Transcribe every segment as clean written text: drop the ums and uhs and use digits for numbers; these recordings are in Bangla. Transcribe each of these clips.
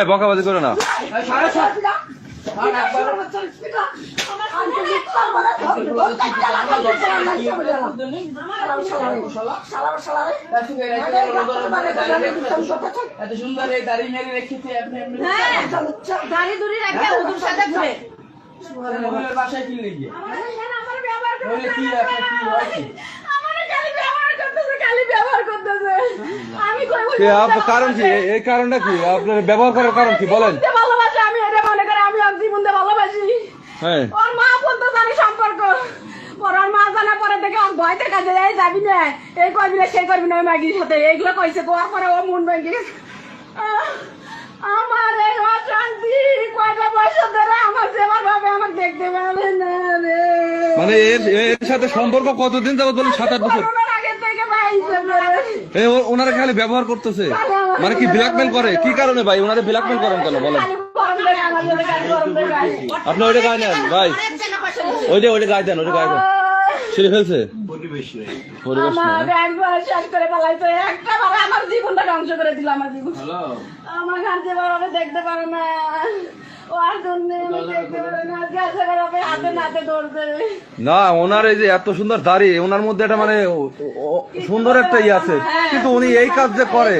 বকাবাজি করো না। এত সুন্দর এই দাড়ি মেরে রেখেছে আপনি বাসায় কি লেগে কারণ কি? এই কারণটা কি? আপনার ব্যবহার করার কারণ কি বলেন? ভালোবাসি আমি, এটা মনে করে আমি ওর জীবন দিয়ে ভালোবাসি। হ্যাঁ, ওর মা বলতে জানি সম্পর্ক, ওর মা জানা পরে থেকে ওর ভয় দেখা যায়, এই যাবি না, এই করবি না, সেই করবি না ওই মাগির সাথে, এইগুলো কইছে। কোয়ার পরে ও মন ভেঙে গেছে। আমার এই অশান্তি কয়টা বছর ধরে আমার সেবার ভাবে আমার দেখতে পারে না রে। মানে এর সাথে সম্পর্ক কতদিন যাবত বলেন? 7-8 বছর আগে থেকে পাইছে। ওনারা খালি ব্যবহার করতেছে, মানে কি ব্ল্যাকমেল করে? কি কারণে ভাই ওনারা ব্ল্যাকমেল করেন কেন বলেন? আপনি ওইটা গায়ে নেন ভাই, ওইটা গায়ে দেন, ওইটা গায়ে দেন। ছিঁড়ে ফেলছে আমার জীবনটা ধ্বংস করে দিল। আমার জীবন আমার কাছে দেখতে পারে না, না ওনার এই যে এত সুন্দর দাড়ি, ওনার মধ্যে একটা মানে সুন্দর একটা ইয়ে আছে, কিন্তু উনি এই কাজ যে করে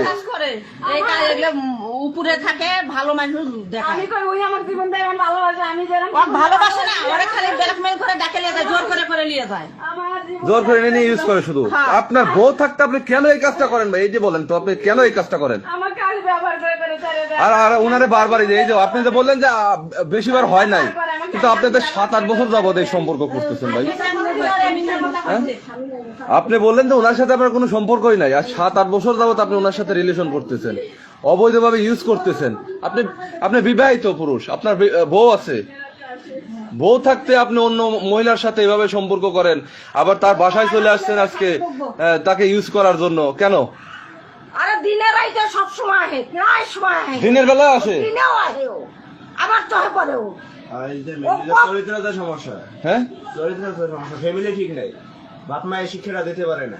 উপরে থাকে ভালো মানুষ দেখায়। আমি কই ওই আমার জীবন দিয়ে আমার ভালোবাসে, আমি যেরকম ভালোবাসে না, ওরা খালি ব্ল্যাকমেল করে ডাকে নিয়ে যায়, জোর করে নিয়ে যায়, আমার জীবন জোর করে নিয়ে ইউজ করে শুধু। আপনার বউ থাকতে আপনি কেন এই কাজটা করেন ভাই? এই যে বলেন তো, আপনি কেন এই কাজটা করেন? আমাকে আজ ব্যবহার করে ছেড়ে দেয়। আর ওনারে বারবার এই যে আপনি যে বললেন যে বেশিবার হয় নাই, কিন্তু আপনাদের 7-8 বছর যাবত এই সম্পর্ক করতেছেন ভাই। আপনি বললেন যে ওনার সাথে আপনার কোনো সম্পর্কই নাই, আর 7-8 বছর যাবত আপনি ওনার সাথে রিলেশন করতেছেন, অবৈধভাবে ইউজ করতেছেন। আপনি বিবাহিত পুরুষ, আপনার বউ আছে, বউ থাকতে আপনি অন্য মহিলার সাথে এভাবে সম্পর্ক করেন, আবার তার বাসায় চলে আসছেন আজকে তাকে ইউজ করার জন্য। কেন? আরে দিনের রাইতে সব সময় আহে, প্রায় সময় আহে, দিনের বেলায় আসে, দিনেও আহে, আবার চহে পড়েও। চরিত্রতার সমস্যা, হ্যাঁ চরিত্রতার সমস্যা, ফ্যামিলি ঠিক নাই, বাপ মায়ের শিক্ষাটা দিতে পারে না।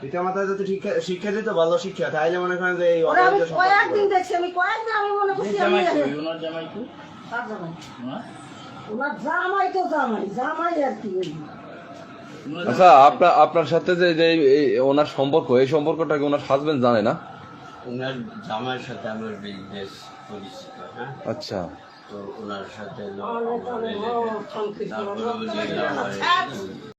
পিতা মাতা যদি শিক্ষা দিত, ভালো শিক্ষা, তাইলে মনে করেন যে এই ওরা আমি কয়েকদিন দেখছি, আমি কয়েকদিন আমি মনে করছি আমি ওনার জামাই কি ওনার জামাই তো জামাই আর কি। আচ্ছা, আপনার সাথে যে ওনার সম্পর্ক, এই সম্পর্কটা কি ওনার হাজবেন্ড জানে না? ওনার জামাইয়ের সাথে আমার বেশ পরিচিত। হ্যাঁ, আচ্ছা, তো ওনার সাথে